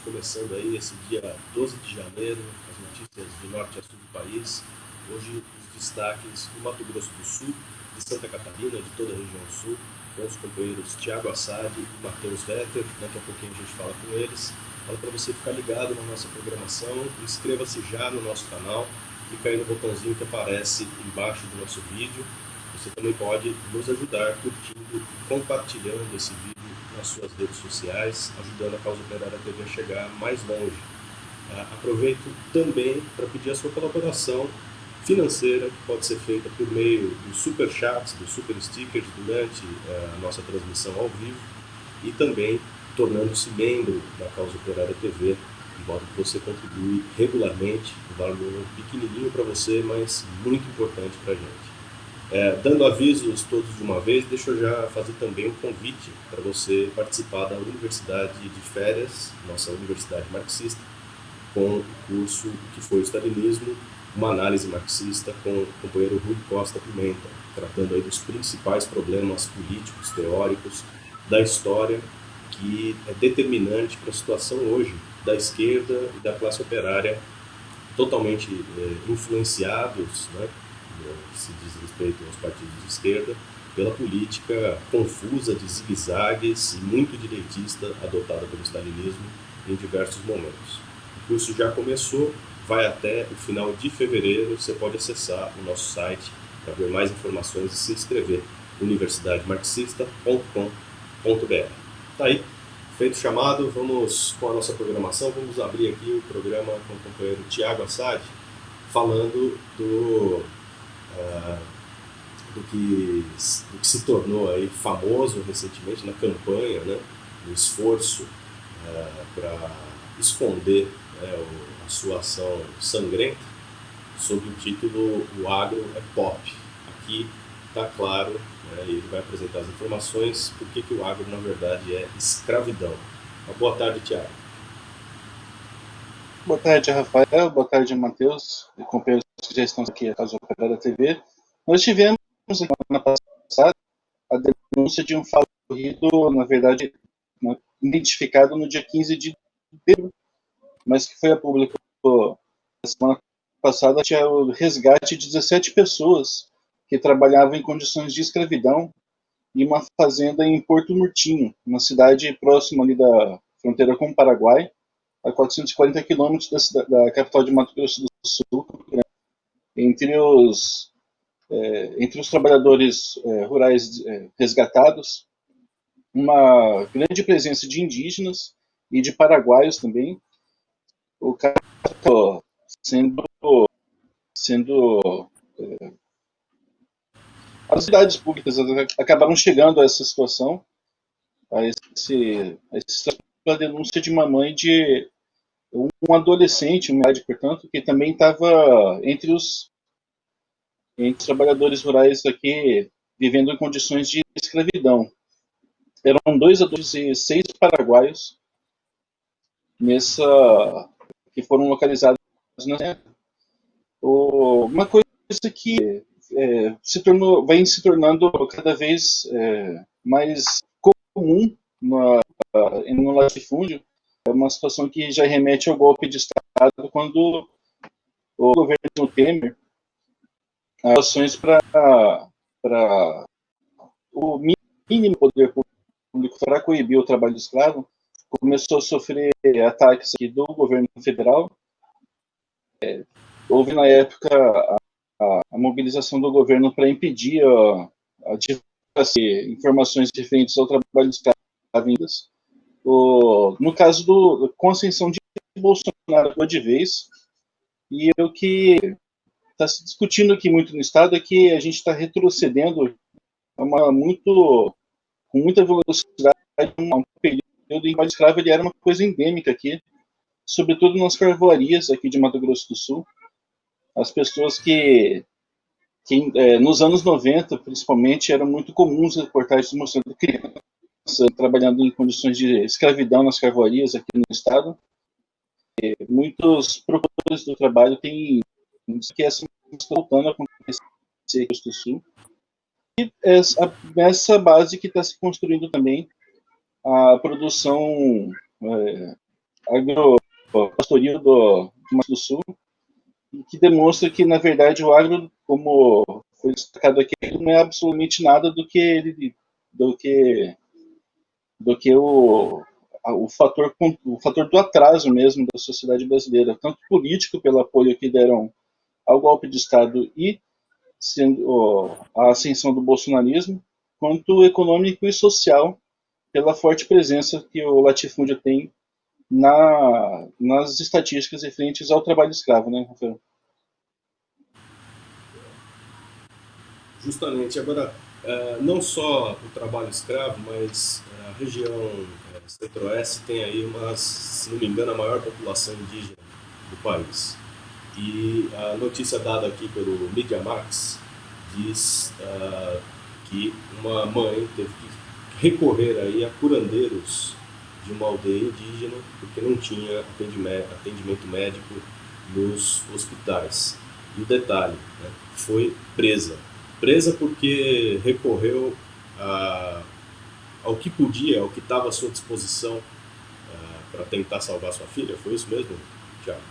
começando aí esse dia 12 de janeiro, as notícias de norte a sul do país. Hoje os destaques do Mato Grosso do Sul, de Santa Catarina, de toda a região sul, com os companheiros Thiago Assad e Matheus Vetter. Daqui a pouquinho a gente fala com eles. Fala para você ficar ligado na nossa programação, inscreva-se já no nosso canal, clica aí no botãozinho que aparece embaixo do nosso vídeo. Você também pode nos ajudar curtindo e compartilhando esse vídeo nas suas redes sociais, ajudando a Causa Operária TV a chegar mais longe. Aproveito também para pedir a sua colaboração financeira, que pode ser feita por meio dos super chats, dos super stickers durante a nossa transmissão ao vivo, e também tornando-se membro da Causa Operária TV, de modo que você contribui regularmente, um valor pequenininho para você, mas muito importante para a gente. Dando avisos todos de uma vez, deixa eu já fazer também um convite para você participar da Universidade de Férias, nossa Universidade Marxista, com o curso que foi o Stalinismo, uma análise marxista com o companheiro Rui Costa Pimenta, tratando aí dos principais problemas políticos, teóricos, da história, que é determinante para a situação hoje da esquerda e da classe operária, totalmente influenciados, né, que se diz respeito aos partidos de esquerda, pela política confusa de zigue-zagues e muito direitista adotada pelo stalinismo em diversos momentos. O curso já começou, vai até o final de fevereiro. Você pode acessar o nosso site para ver mais informações e se inscrever, universidademarxista.com.br. Tá aí, feito o chamado, vamos com a nossa programação. Vamos abrir aqui o programa com o companheiro Thiago Assad, falando do que se tornou aí famoso recentemente na campanha, né, no esforço para esconder, né, a sua ação sangrenta, sob o título "O Agro é Pop". Aqui está claro, né, e ele vai apresentar as informações por que o agro na verdade é escravidão. Uma boa tarde, Thiago. Boa tarde, Rafael. Boa tarde, Matheus e companheiros que já estão aqui à Causa Operária TV. Nós tivemos, semana passada, a denúncia de um fato ocorrido, na verdade, identificado no dia 15 de dezembro, mas que foi a público na semana passada. Tinha o resgate de 17 pessoas que trabalhavam em condições de escravidão em uma fazenda em Porto Murtinho, uma cidade próxima ali da fronteira com o Paraguai, a 440 quilômetros da capital de Mato Grosso do Sul. Entre os trabalhadores rurais resgatados, uma grande presença de indígenas e de paraguaios também. O caso sendo as cidades públicas acabaram chegando a essa situação, a denúncia de uma mãe de um adolescente, uma idade, portanto, que também estava entre os trabalhadores rurais aqui vivendo em condições de escravidão. Eram 2 adultos e 6 paraguaios que foram localizados na uma coisa que vem se tornando cada vez mais comum no latifúndio. É uma situação que já remete ao golpe de Estado, quando o governo Temer ações para o mínimo poder público para coibir o trabalho escravo, começou a sofrer ataques aqui do governo federal. Houve, na época, a mobilização do governo para impedir a divulgação de informações referentes ao trabalho escravo. No caso com a ascensão de Bolsonaro de vez, e o que está se discutindo aqui muito no Estado é que a gente está retrocedendo com muita velocidade um período em que o trabalho escravo ele era uma coisa endêmica aqui, sobretudo nas carvoarias aqui de Mato Grosso do Sul. As pessoas que nos anos 90, principalmente, eram muito comuns reportagens mostrando crianças trabalhando em condições de escravidão nas carvoarias aqui no Estado. Muitos produtores do trabalho têm que essa está voltando a acontecer no Rio Grande do Sul. E nessa base que está se construindo também a produção agropastoril do Mato do Sul, que demonstra que, na verdade, o agro, como foi destacado aqui, não é absolutamente nada do que, do que o fator do atraso mesmo da sociedade brasileira, tanto político, pelo apoio que deram ao golpe de Estado e sendo a ascensão do bolsonarismo, quanto econômico e social, pela forte presença que o latifúndio tem nas estatísticas referentes ao trabalho escravo, né, Rafael? Justamente. Agora, não só o trabalho escravo, mas a região centro-oeste tem aí se não me engano, a maior população indígena do país. E a notícia dada aqui pelo Media Max diz que uma mãe teve que recorrer aí a curandeiros de uma aldeia indígena porque não tinha atendimento médico nos hospitais. E o detalhe, né, foi presa. Presa porque recorreu ao que podia, ao que estava à sua disposição para tentar salvar sua filha. Foi isso mesmo, Tiago?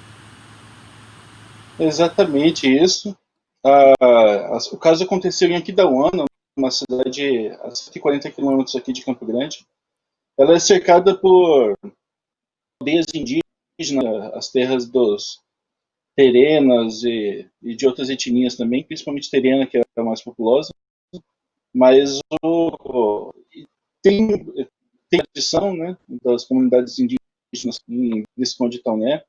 Exatamente isso. O caso aconteceu em Aquidauana, uma cidade a 140 quilômetros aqui de Campo Grande. Ela é cercada por aldeias indígenas, as terras dos terenas e de outras etnias também, principalmente terena, que é a mais populosa. Mas tem, tem a tradição, né, das comunidades indígenas em Visconde Tauné.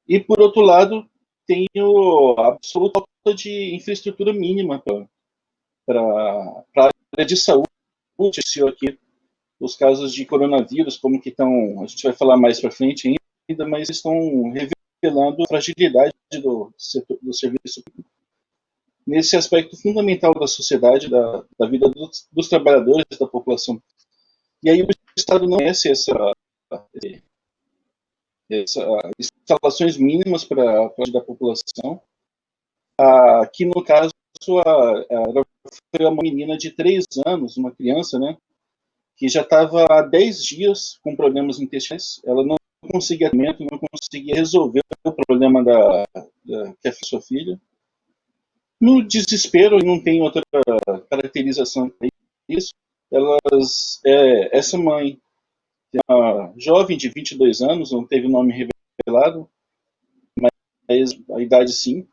E, por outro lado, tem a absoluta falta de infraestrutura mínima para a área de saúde. Aqui os casos de coronavírus, como que estão, a gente vai falar mais para frente ainda, mas estão revelando a fragilidade do serviço nesse aspecto fundamental da sociedade, da vida dos trabalhadores, da população. E aí o Estado não conhece essa instalações mínimas para a população. Aqui, no caso, foi uma menina de 3 anos, uma criança, né, que já estava há 10 dias com problemas intestinais. Ela não conseguia alimento, não conseguia resolver o problema que é a sua filha. No desespero, e não tem outra caracterização para isso, essa mãe, uma jovem de 22 anos, não teve nome revelado, mas a idade sim,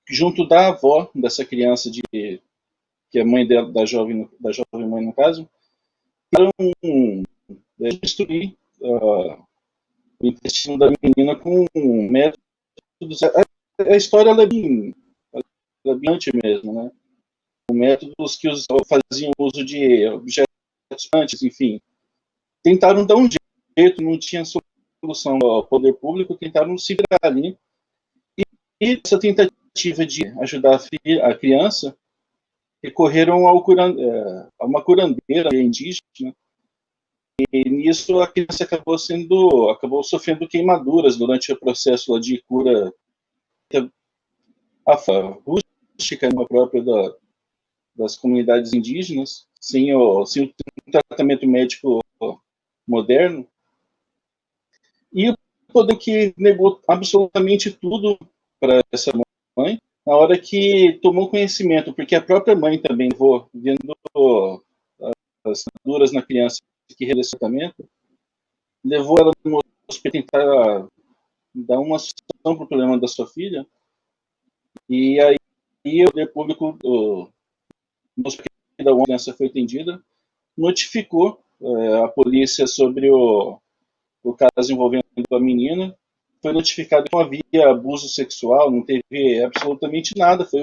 junto da avó dessa criança, que é mãe da jovem mãe no caso, para destruir o intestino da menina com métodos. A história ela é bem mesmo, né? Com métodos que faziam uso de objetos antes, enfim. Tentaram dar um jeito, não tinha solução ao poder público, tentaram se virar ali. E essa tentativa de ajudar a criança, recorreram a uma curandeira indígena, e nisso a criança acabou sofrendo queimaduras durante o processo lá de cura rústica, própria das comunidades indígenas, sem o tratamento médico moderno. E o poder que negou absolutamente tudo para essa mãe, na hora que tomou conhecimento, porque a própria mãe também vendo as duras na criança que realizou tratamento, levou ela no hospital tentar dar uma solução para o problema da sua filha. E aí o poder público, no hospital onde a criança foi atendida, notificou a polícia sobre o caso envolvendo a menina. Foi notificado que não havia abuso sexual, não teve absolutamente nada. Foi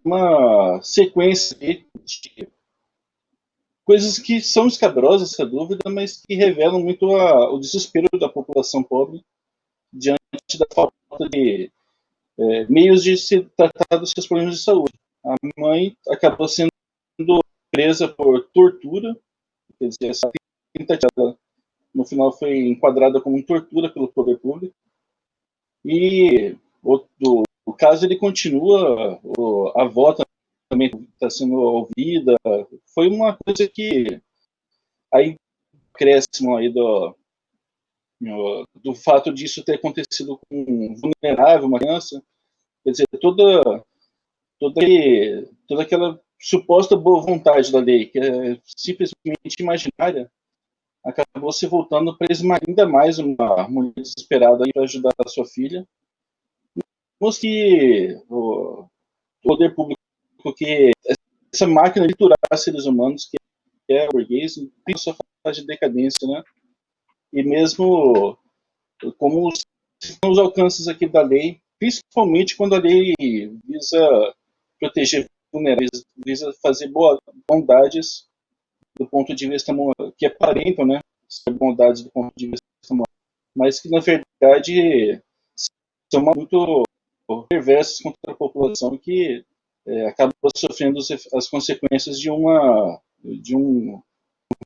uma sequência de coisas que são escabrosas, essa dúvida, mas que revelam muito o desespero da população pobre diante da falta de meios de se tratar dos seus problemas de saúde. A mãe acabou sendo presa por tortura, quer dizer, essa tentativa no final foi enquadrada como tortura pelo poder público. E o caso ele continua, a avó também está sendo ouvida. Foi uma coisa que aí crescimento aí do fato disso ter acontecido com um vulnerável, uma criança, quer dizer, toda aquela suposta boa vontade da lei, que é simplesmente imaginária, acabou se voltando para esmagar ainda mais uma mulher desesperada para ajudar a sua filha. Vemos que o poder público, que essa máquina de torturar seres humanos, que é o burguês, tem sua fase de decadência, né? E mesmo como os alcances aqui da lei, principalmente quando a lei visa proteger vulneráveis, visa fazer bondades do ponto de vista que aparentam, né, ser bondades do ponto de vista moral, mas que na verdade são muito perversas contra a população, que acaba sofrendo as consequências de um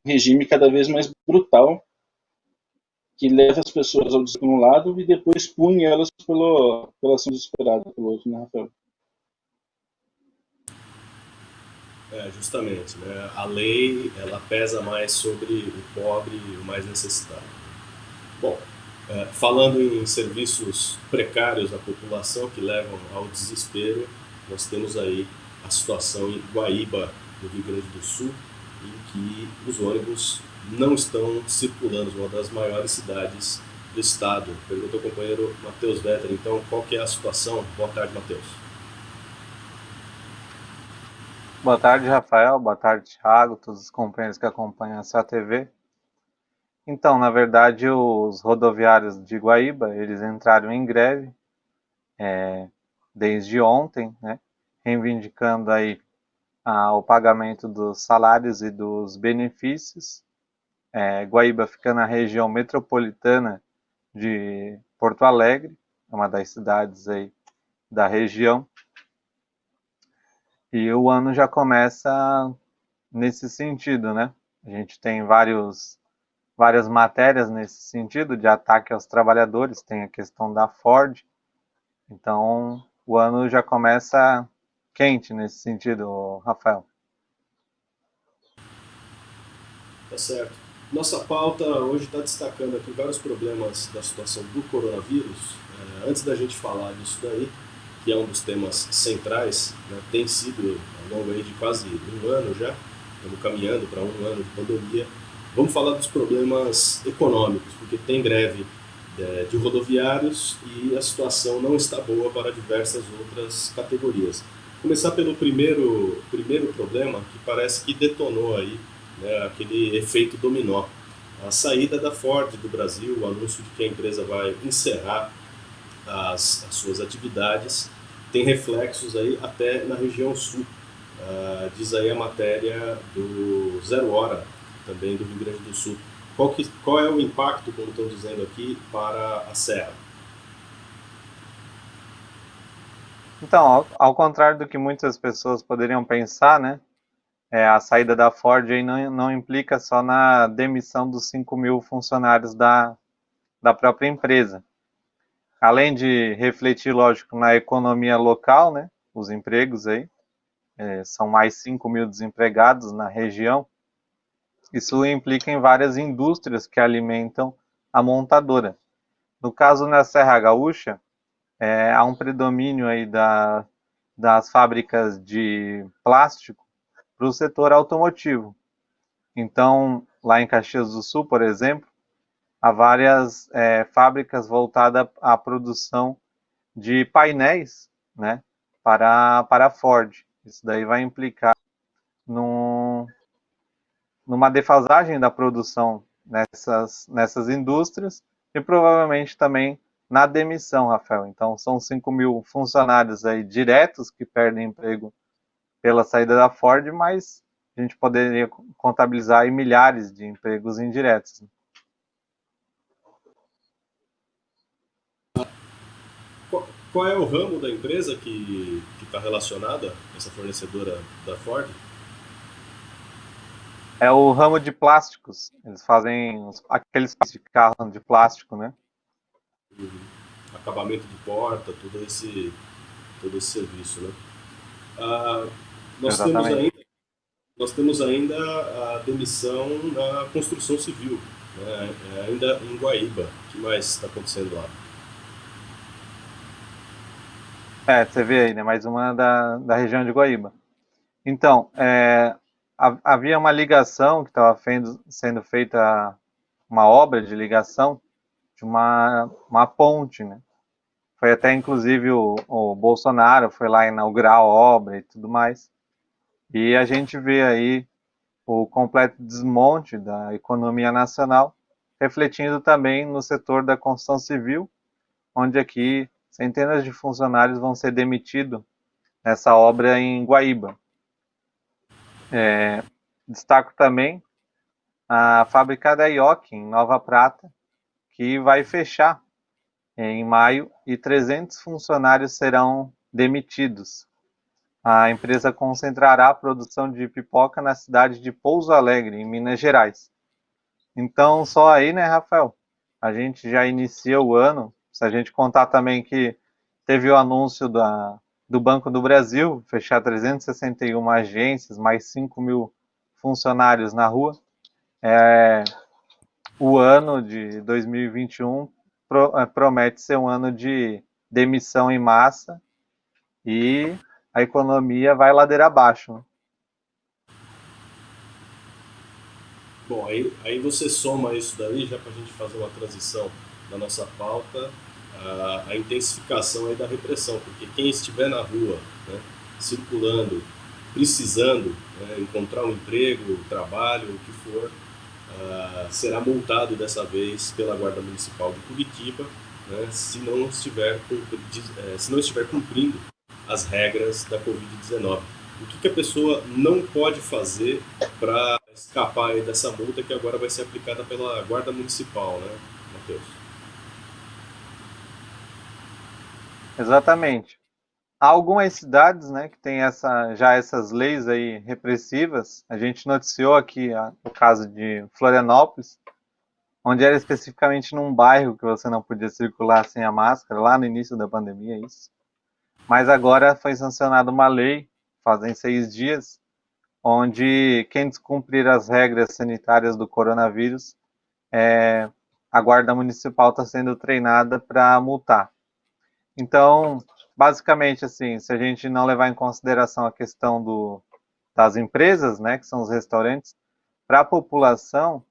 regime cada vez mais brutal, que leva as pessoas ao desvio um lado e depois pune elas pela ação desesperada pelo outro, né, Rafael? Justamente, né? A lei ela pesa mais sobre o pobre e o mais necessitado. Bom, falando em serviços precários à população que levam ao desespero, nós temos aí a situação em Guaíba, no Rio Grande do Sul, em que os ônibus não estão circulando, uma das maiores cidades do estado. Pergunta ao companheiro Matheus Vetter, então, qual que é a situação? Boa tarde, Matheus. Boa tarde, Rafael. Boa tarde, Thiago, todos os companheiros que acompanham essa TV. Então, na verdade, os rodoviários de Guaíba, eles entraram em greve desde ontem, né, reivindicando aí o pagamento dos salários e dos benefícios. Guaíba fica na região metropolitana de Porto Alegre, é uma das cidades aí da região. E o ano já começa nesse sentido, né? A gente tem várias matérias nesse sentido de ataque aos trabalhadores, tem a questão da Ford. Então, o ano já começa quente nesse sentido, Rafael. Tá certo. Nossa pauta hoje está destacando aqui vários problemas da situação do coronavírus. Antes da gente falar disso daí, que é um dos temas centrais, né, tem sido ao longo aí de quase um ano já, estamos caminhando para um ano de pandemia. Vamos falar dos problemas econômicos, porque tem greve de rodoviários e a situação não está boa para diversas outras categorias. Começar pelo primeiro problema, que parece que detonou aí, né, aquele efeito dominó. A saída da Ford do Brasil, o anúncio de que a empresa vai encerrar as suas atividades, tem reflexos aí até na região sul. Diz aí a matéria do Zero Hora, também do Rio Grande do Sul. Qual é o impacto, como estão dizendo aqui, para a Serra? Então, ao contrário do que muitas pessoas poderiam pensar, né, a saída da Ford aí não implica só na demissão dos 5.000 funcionários da própria empresa. Além de refletir, lógico, na economia local, né, os empregos aí, são mais 5.000 desempregados na região. Isso implica em várias indústrias que alimentam a montadora. No caso, na Serra Gaúcha, há um predomínio aí das fábricas de plástico para o setor automotivo. Então, lá em Caxias do Sul, por exemplo, há várias fábricas voltadas à produção de painéis, né, para a Ford. Isso daí vai implicar numa defasagem da produção nessas indústrias e provavelmente também na demissão, Rafael. Então, são 5.000 funcionários aí diretos que perdem emprego pela saída da Ford, mas a gente poderia contabilizar aí milhares de empregos indiretos. Qual é o ramo da empresa que está relacionada, essa fornecedora da Ford? É o ramo de plásticos. Eles fazem aqueles de carro de plástico, né? Acabamento de porta, todo esse serviço, né? Ah, nós temos Exatamente. ainda nós temos ainda a demissão na construção civil. né? Ainda em Guaíba, o que mais está acontecendo lá? Você vê aí, né? Mais uma da região de Guaíba. Então, havia uma ligação que estava sendo feita, uma obra de ligação de uma ponte, né? Foi até, inclusive, o Bolsonaro foi lá inaugurar a obra e tudo mais. E a gente vê aí o completo desmonte da economia nacional, refletindo também no setor da construção civil, onde aqui centenas de funcionários vão ser demitidos nessa obra em Guaíba. Destaco também a fábrica da IOC, em Nova Prata, que vai fechar em maio e 300 funcionários serão demitidos. A empresa concentrará a produção de pipoca na cidade de Pouso Alegre, em Minas Gerais. Então, só aí, né, Rafael? A gente já inicia o ano. Se a gente contar também que teve o anúncio do Banco do Brasil, fechar 361 agências, mais 5 mil funcionários na rua, o ano de 2021 promete ser um ano de demissão em massa e a economia vai ladeira abaixo, né? Bom, aí você soma isso daí, já para a gente fazer uma transição da nossa pauta, a intensificação aí da repressão, porque quem estiver na rua, né, circulando, precisando, né, encontrar um emprego, trabalho, o que for, será multado dessa vez pela Guarda Municipal de Curitiba, né, se não estiver cumprindo as regras da Covid-19. O que a pessoa não pode fazer para escapar aí dessa multa que agora vai ser aplicada pela Guarda Municipal, né, Matheus? Exatamente. Há algumas cidades, né, que têm já essas leis aí repressivas. A gente noticiou aqui o caso de Florianópolis, onde era especificamente num bairro que você não podia circular sem a máscara, lá no início da pandemia, isso. Mas agora foi sancionada uma lei, fazem 6 dias, onde quem descumprir as regras sanitárias do coronavírus, a guarda municipal está sendo treinada para multar. Então, basicamente, assim, se a gente não levar em consideração a questão das empresas, né, que são os restaurantes, para a população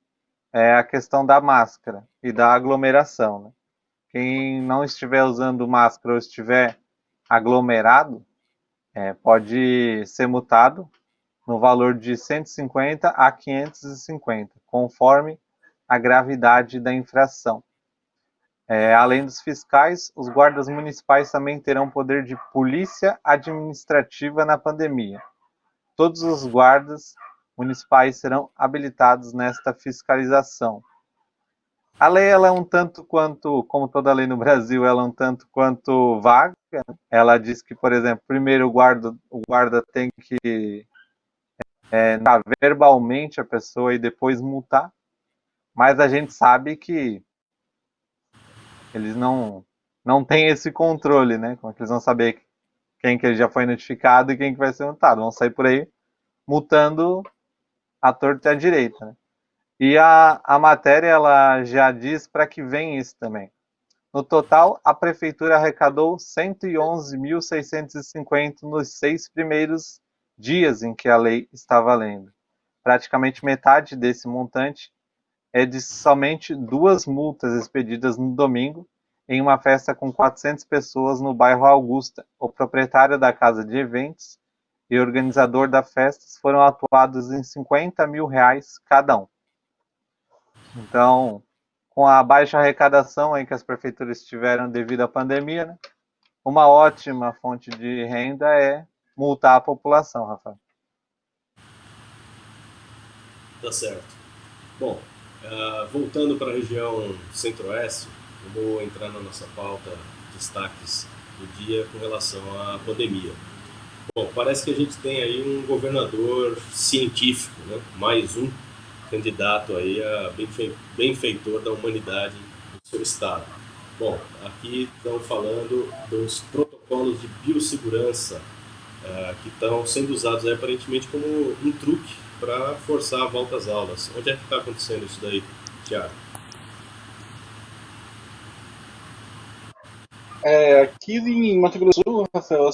é a questão da máscara e da aglomeração, né? Quem não estiver usando máscara ou estiver aglomerado pode ser multado no valor de 150 a 550, conforme a gravidade da infração. Além dos fiscais, os guardas municipais também terão poder de polícia administrativa na pandemia. Todos os guardas municipais serão habilitados nesta fiscalização. A lei ela é um tanto quanto, como toda lei no Brasil, ela é um tanto quanto vaga. Ela diz que, por exemplo, primeiro o guarda tem que verbalmente a pessoa e depois multar, mas a gente sabe que eles não têm esse controle, né? Como é que eles vão saber quem que ele já foi notificado e quem que vai ser multado? Vão sair por aí multando a torta e a direita, né? E a matéria ela já diz para que vem isso também. No total, a prefeitura arrecadou 111.650 nos 6 primeiros dias em que a lei está valendo. Praticamente metade desse montante é de somente 2 multas expedidas no domingo em uma festa com 400 pessoas no bairro Augusta. O proprietário da casa de eventos e organizador da festa foram atuados em R$50 mil cada um. Então, com a baixa arrecadação aí que as prefeituras tiveram devido à pandemia, né, uma ótima fonte de renda é multar a população, Rafael. Tá certo. Bom, voltando para a região centro-oeste, vamos entrar na nossa pauta destaques do dia com relação à pandemia. Bom, parece que a gente tem aí um governador científico, né? Mais um candidato aí a benfeitor da humanidade do seu estado. Bom, aqui estão falando dos protocolos de biossegurança que estão sendo usados aí, aparentemente como um truque para forçar a volta às aulas. Onde é que está acontecendo isso daí? Tiago. Aqui em Mato Grosso do Sul, Rafael,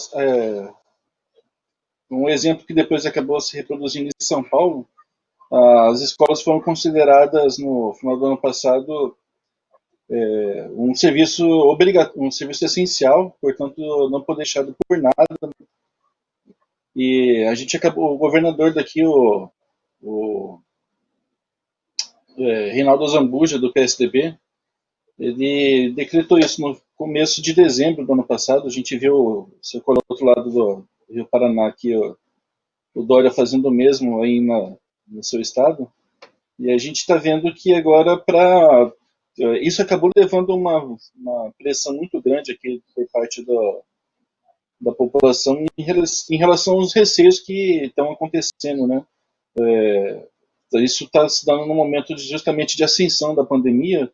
um exemplo que depois acabou se reproduzindo em São Paulo, as escolas foram consideradas no final do ano passado um serviço essencial, portanto não poder deixado por nada. E a gente acabou, o governador daqui, o Reinaldo Zambuja, do PSDB, ele decretou isso no começo de dezembro do ano passado. A gente viu, se eu do outro lado do Rio Paraná aqui, o Dória fazendo o mesmo aí no seu estado. E a gente está vendo que agora, isso acabou levando uma pressão muito grande aqui por parte da população em relação aos receios que estão acontecendo, né? Isso está se dando no momento justamente de ascensão da pandemia.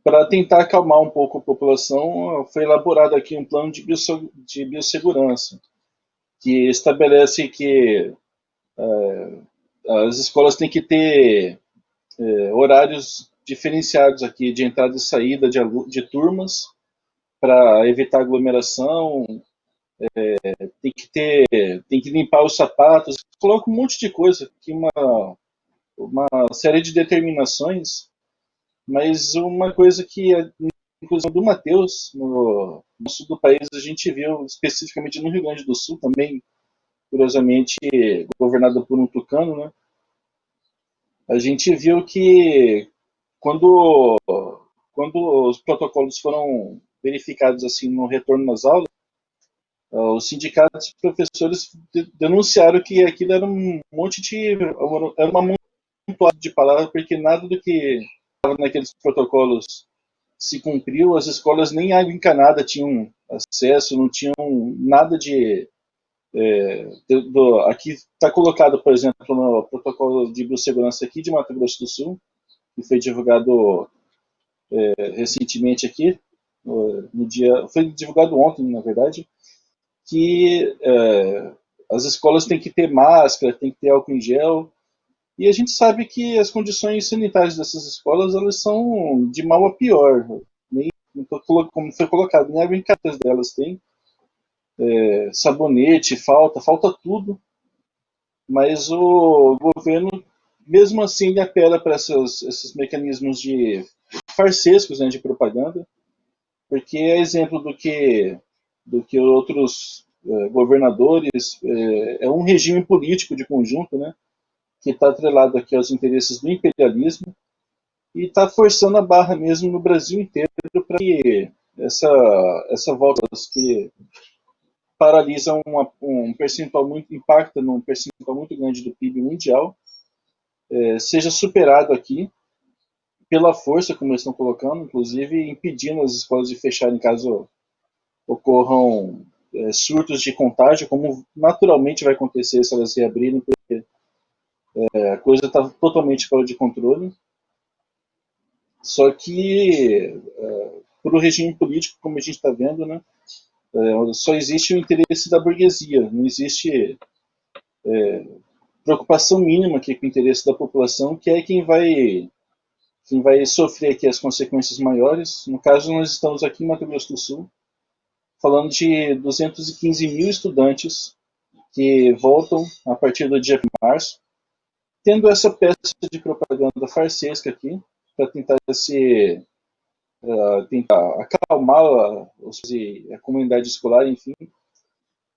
Para tentar acalmar um pouco a população, foi elaborado aqui um plano de biossegurança, que estabelece que as escolas têm que ter horários diferenciados aqui de entrada e saída de turmas para evitar aglomeração, tem que limpar os sapatos, coloca um monte de coisa aqui, uma série de determinações, mas uma coisa que inclusive do Matheus, no sul do país, a gente viu especificamente no Rio Grande do Sul também, curiosamente governado por um tucano, né? A gente viu que quando os protocolos foram verificados assim no retorno às aulas, os sindicatos e professores denunciaram que aquilo era um monte era uma montoada de palavras, porque nada do que estava naqueles protocolos se cumpriu. As escolas nem água encanada tinham acesso, não tinham nada aqui está colocado, por exemplo, no protocolo de biossegurança aqui de Mato Grosso do Sul, que foi divulgado recentemente aqui, foi divulgado ontem, na verdade, que as escolas têm que ter máscara, têm que ter álcool em gel, e a gente sabe que as condições sanitárias dessas escolas, elas são de mal a pior. Nem, como foi colocado, nem água em casa delas tem, sabonete, falta tudo, mas o governo, mesmo assim, ele apela para esses mecanismos de farsescos, né, de propaganda, porque é exemplo do que outros governadores, é um regime político de conjunto, né, que está atrelado aqui aos interesses do imperialismo e está forçando a barra mesmo no Brasil inteiro para que essa volta que paralisa um percentual muito, impacta num percentual muito grande do PIB mundial, seja superado aqui pela força, como eles estão colocando, inclusive impedindo as escolas de fecharem caso ocorram surtos de contágio, como naturalmente vai acontecer se elas reabrirem, porque a coisa está totalmente fora de controle. Só que, para o regime político, como a gente está vendo, né, só existe o interesse da burguesia, não existe preocupação mínima aqui com o interesse da população, que é quem vai sofrer aqui as consequências maiores. No caso, nós estamos aqui em Mato Grosso do Sul, falando de 215 mil estudantes que voltam a partir do dia de março, tendo essa peça de propaganda farsesca aqui, para tentar tentar acalmar a comunidade escolar, enfim.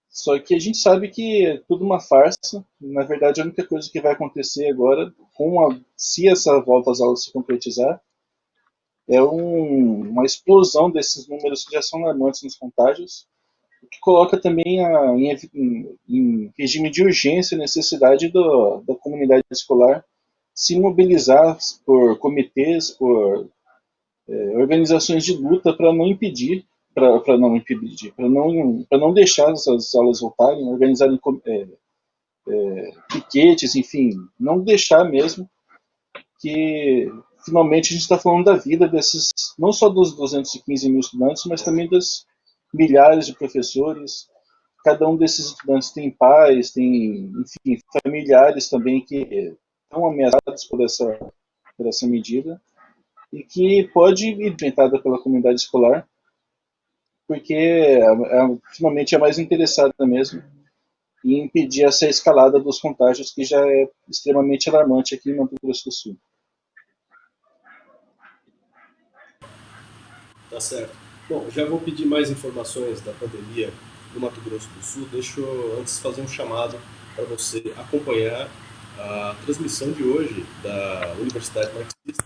Só que a gente sabe que é tudo uma farsa. Na verdade, a única coisa que vai acontecer agora, se essa volta às aulas se concretizar, é uma explosão desses números que já são alarmantes nos contágios, o que coloca também em regime de urgência a necessidade da comunidade escolar se mobilizar por comitês, por organizações de luta para não impedir, para não deixar essas aulas voltarem, organizarem piquetes, enfim, não deixar mesmo que finalmente a gente está falando da vida desses, não só dos 215 mil estudantes, mas também das milhares de professores. Cada um desses estudantes tem pais, tem, enfim, familiares também que estão ameaçados por essa medida e que pode ir implementada pela comunidade escolar, porque finalmente é mais interessada mesmo em impedir essa escalada dos contágios que já é extremamente alarmante aqui em Mato Grosso do Sul. Tá certo. Bom, já vou pedir mais informações da pandemia no Mato Grosso do Sul. Deixa eu antes fazer um chamado para você acompanhar a transmissão de hoje da Universidade Marxista,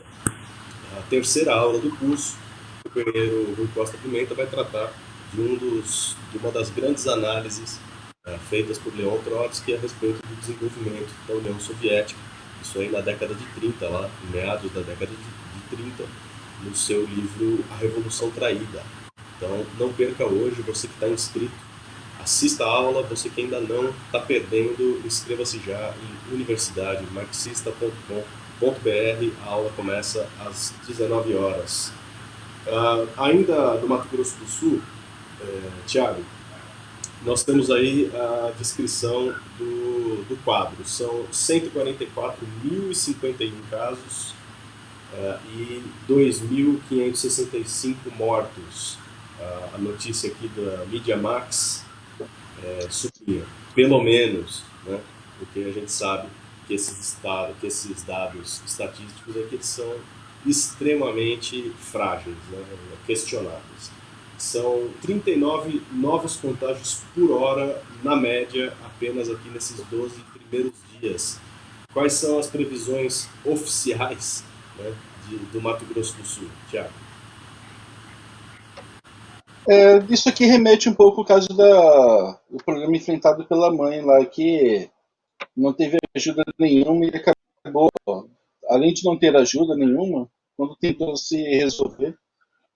a terceira aula do curso. O companheiro Rui Costa Pimenta vai tratar de uma das grandes análises feitas por Leon Trotsky a respeito do desenvolvimento da União Soviética, isso aí na década de 30, lá, em meados da década de 30, no seu livro A Revolução Traída. Então, não perca hoje, você que está inscrito, assista a aula, você que ainda não está perdendo, inscreva-se já em universidademarxista.com.br, a aula começa às 19 horas. Ainda do Mato Grosso do Sul, Tiago, nós temos aí a descrição do quadro. São 144.051 casos e 2.565 mortos. A notícia aqui da Media Max sublinha, pelo menos, né, porque a gente sabe que esses dados estatísticos aqui são extremamente frágeis, né, questionáveis. São 39 novos contágios por hora, na média, apenas aqui nesses 12 primeiros dias. Quais são as previsões oficiais, né, do Mato Grosso do Sul, Tiago? Isso aqui remete um pouco ao caso do programa enfrentado pela mãe lá, que não teve ajuda nenhuma e acabou, além de não ter ajuda nenhuma, quando tentou se resolver,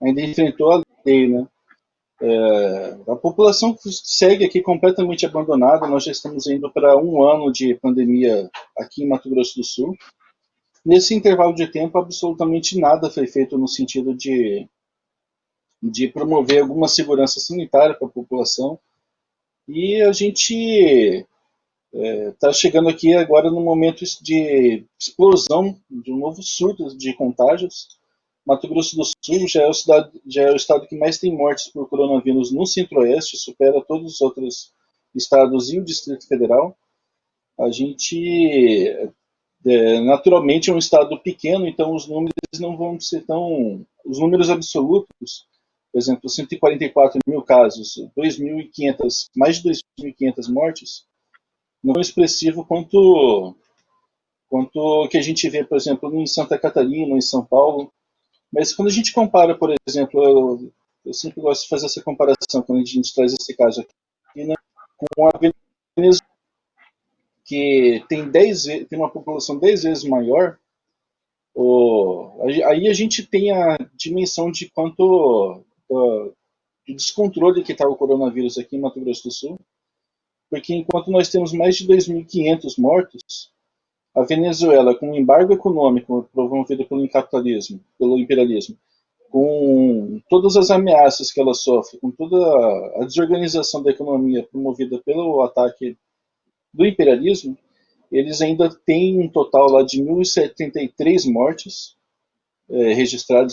ainda enfrentou a lei, né? A população segue aqui completamente abandonada. Nós já estamos indo para um ano de pandemia aqui em Mato Grosso do Sul. Nesse intervalo de tempo, absolutamente nada foi feito no sentido de promover alguma segurança sanitária para a população. E a gente está chegando aqui agora no momento de explosão de um novo surto de contágios. Mato Grosso do Sul já é o estado que mais tem mortes por coronavírus no Centro-Oeste, supera todos os outros estados e o Distrito Federal. A gente, naturalmente, é um estado pequeno, então os números não vão ser tão... Os números absolutos, por exemplo, 144 mil casos, 2.500, mais de 2.500 mortes, não é expressivo quanto o que a gente vê, por exemplo, em Santa Catarina, em São Paulo. Mas quando a gente compara, por exemplo, eu sempre gosto de fazer essa comparação quando a gente traz esse caso aqui, né, com a Venezuela, que tem uma população 10 vezes maior, aí a gente tem a dimensão de quanto de descontrole que está o coronavírus aqui em Mato Grosso do Sul, porque enquanto nós temos mais de 2.500 mortos, a Venezuela, com um embargo econômico promovido pelo capitalismo, pelo imperialismo, com todas as ameaças que ela sofre, com toda a desorganização da economia promovida pelo ataque do imperialismo, eles ainda têm um total lá de 1.073 mortes registradas,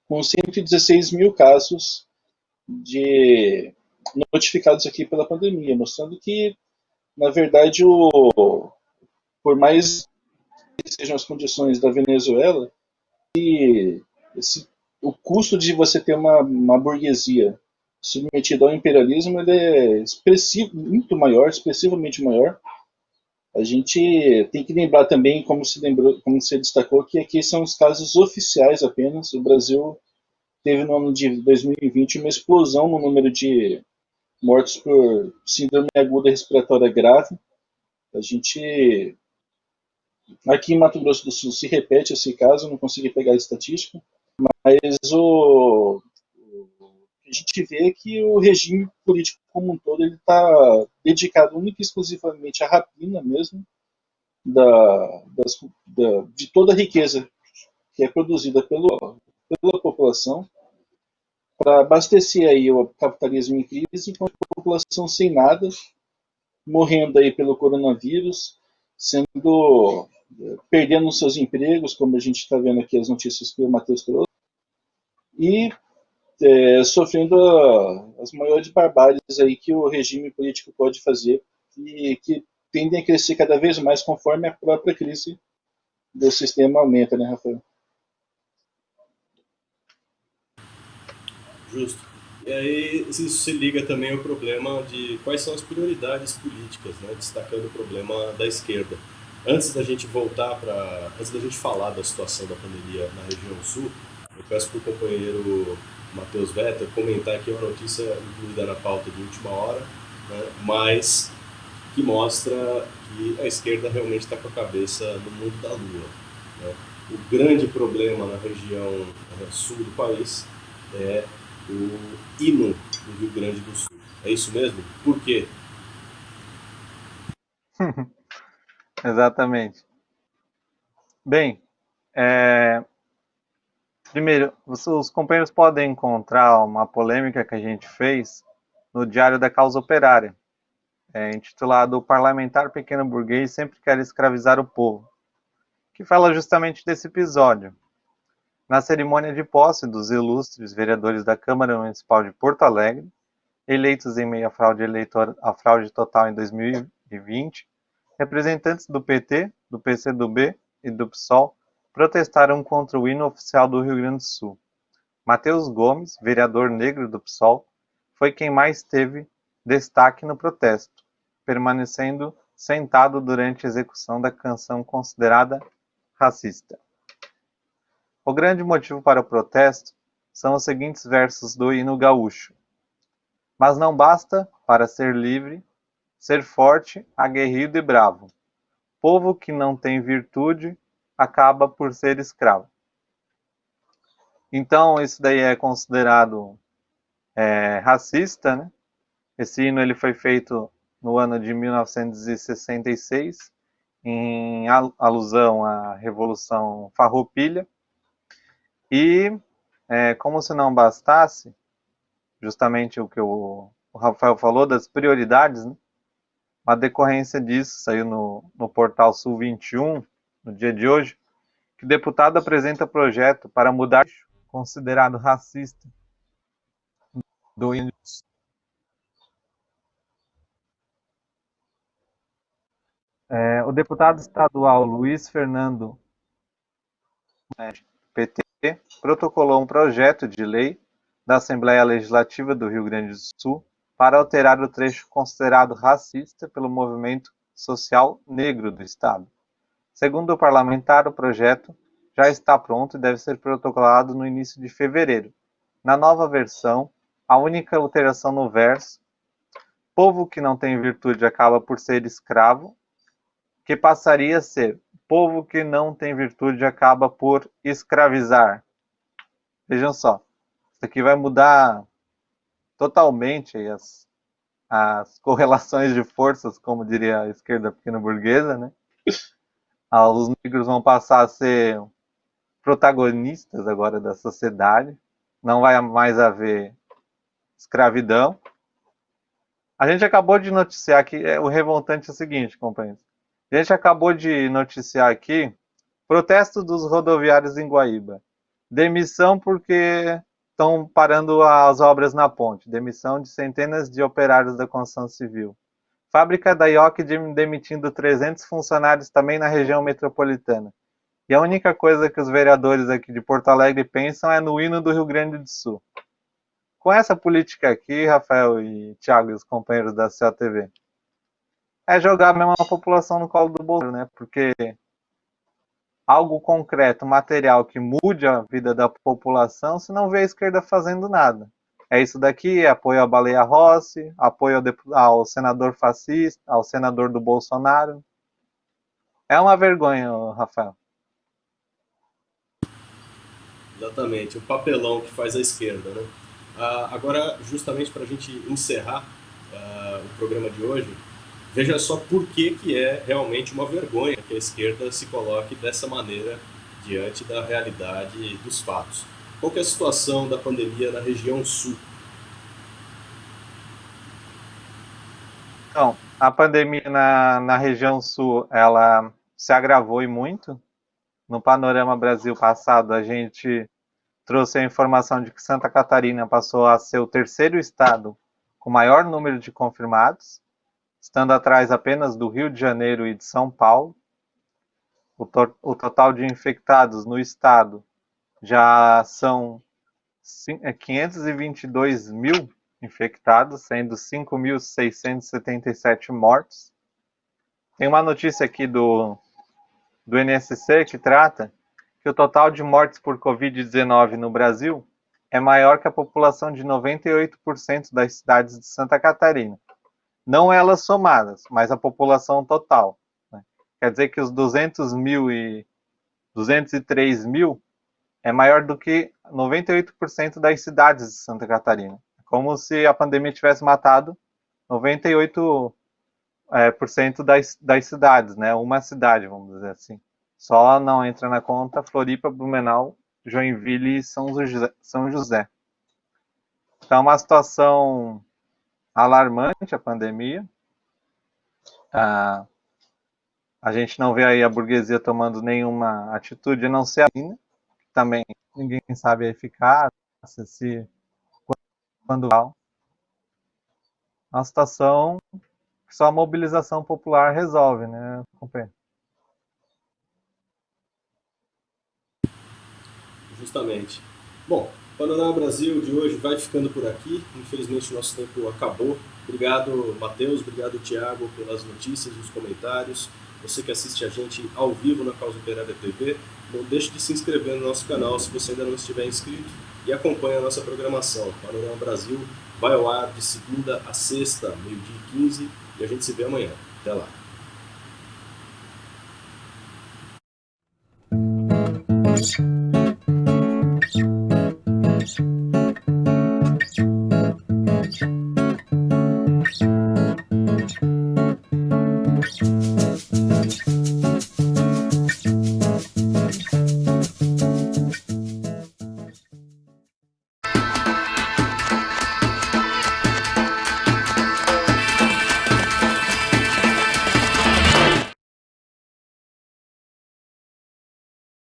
com 116 mil casos notificados aqui pela pandemia, mostrando que, na verdade, por mais que sejam as condições da Venezuela, o custo de você ter uma burguesia submetida ao imperialismo ele é muito maior, expressivamente maior. A gente tem que lembrar também, como você destacou, que aqui são os casos oficiais apenas. O Brasil teve no ano de 2020 uma explosão no número de mortos por síndrome aguda respiratória grave. A gente, aqui em Mato Grosso do Sul, se repete esse caso, não consegui pegar a estatística, mas o que a gente vê é que o regime político como um todo está dedicado única e exclusivamente à rapina mesmo de toda a riqueza que é produzida pela população para abastecer aí o capitalismo em crise, enquanto a população sem nada, morrendo aí pelo coronavírus, sendo perdendo seus empregos, como a gente está vendo aqui as notícias que o Matheus trouxe, e sofrendo as maiores barbáries aí que o regime político pode fazer e que tendem a crescer cada vez mais conforme a própria crise do sistema aumenta, né, Rafael? Justo. E aí isso se liga também ao problema de quais são as prioridades políticas, né? Destacando o problema da esquerda. Antes da gente falar da situação da pandemia na região sul, eu peço para o companheiro Matheus Vetter comentar aqui uma notícia incluída na pauta de última hora, né? Mas que mostra que a esquerda realmente está com a cabeça no mundo da lua, né? O grande problema na região sul do país é o hino do Rio Grande do Sul. É isso mesmo? Por quê? Exatamente. Bem, primeiro, os companheiros podem encontrar uma polêmica que a gente fez no Diário da Causa Operária, intitulado "O parlamentar pequeno burguês sempre quer escravizar o povo", que fala justamente desse episódio. Na cerimônia de posse dos ilustres vereadores da Câmara Municipal de Porto Alegre, eleitos em meio à fraude total em 2020, representantes do PT, do PCdoB e do PSOL protestaram contra o hino oficial do Rio Grande do Sul. Matheus Gomes, vereador negro do PSOL, foi quem mais teve destaque no protesto, permanecendo sentado durante a execução da canção considerada racista. O grande motivo para o protesto são os seguintes versos do hino gaúcho: "Mas não basta, para ser livre, ser forte, aguerrido e bravo. Povo que não tem virtude acaba por ser escravo." Então, isso daí é considerado racista, né? Esse hino ele foi feito no ano de 1966, em alusão à Revolução Farroupilha. E, como se não bastasse, justamente o que o Rafael falou das prioridades, né? Uma decorrência disso saiu no portal Sul 21, no dia de hoje, que o deputado apresenta projeto para mudar o considerado racista do hino. O deputado estadual Luiz Fernando, PT, protocolou um projeto de lei da Assembleia Legislativa do Rio Grande do Sul para alterar o trecho considerado racista pelo movimento social negro do estado. Segundo o parlamentar, o projeto já está pronto e deve ser protocolado no início de fevereiro. Na nova versão, a única alteração no verso, "povo que não tem virtude acaba por ser escravo", que passaria a ser "povo que não tem virtude acaba por escravizar". Vejam só, isso aqui vai mudar totalmente as correlações de forças, como diria a esquerda pequeno-burguesa, né? Os negros vão passar a ser protagonistas agora da sociedade, não vai mais haver escravidão. A gente acabou de noticiar aqui, o revoltante é o seguinte, companheiros. A gente acabou de noticiar aqui protesto dos rodoviários em Guaíba. Demissão porque estão parando as obras na ponte. Demissão de centenas de operários da construção civil. Fábrica da IOC demitindo 300 funcionários também na região metropolitana. E a única coisa que os vereadores aqui de Porto Alegre pensam é no hino do Rio Grande do Sul. Com essa política aqui, Rafael e Thiago e os companheiros da COTV, é jogar mesmo a população no colo do Bolsonaro, né? Porque algo concreto, material que mude a vida da população, se não vê a esquerda fazendo nada. É isso daqui, é apoio à Baleia Rossi, apoio ao senador fascista, ao senador do Bolsonaro. É uma vergonha, Rafael. Exatamente, o papelão que faz a esquerda, né? Agora, justamente para a gente encerrar o programa de hoje, veja só por que é realmente uma vergonha que a esquerda se coloque dessa maneira diante da realidade dos fatos. Qual que é a situação da pandemia na região sul? Então, a pandemia na região sul, ela se agravou e muito. No Panorama Brasil passado, a gente trouxe a informação de que Santa Catarina passou a ser o terceiro estado com maior número de confirmados, estando atrás apenas do Rio de Janeiro e de São Paulo. O total de infectados no estado já são 522 mil infectados, sendo 5.677 mortos. Tem uma notícia aqui do NSC que trata que o total de mortes por Covid-19 no Brasil é maior que a população de 98% das cidades de Santa Catarina. Não elas somadas, mas a população total. Né? Quer dizer que os 200 mil e 203 mil é maior do que 98% das cidades de Santa Catarina. Como se a pandemia tivesse matado 98% das cidades, né? Uma cidade, vamos dizer assim. Só não entra na conta Floripa, Blumenau, Joinville e São José. Então, é uma situação alarmante a pandemia. A gente não vê aí a burguesia tomando nenhuma atitude, a não ser a vacina, que também ninguém sabe a eficácia, se quando uma situação que só a mobilização popular resolve, né, companheiro? Justamente. Bom, o Panorama Brasil de hoje vai ficando por aqui. Infelizmente, o nosso tempo acabou. Obrigado, Matheus. Obrigado, Thiago, pelas notícias e os comentários. Você que assiste a gente ao vivo na Causa Operária TV, não deixe de se inscrever no nosso canal se você ainda não estiver inscrito e acompanhe a nossa programação. O Panorama Brasil vai ao ar de segunda a sexta, 12h15, e a gente se vê amanhã. Até lá.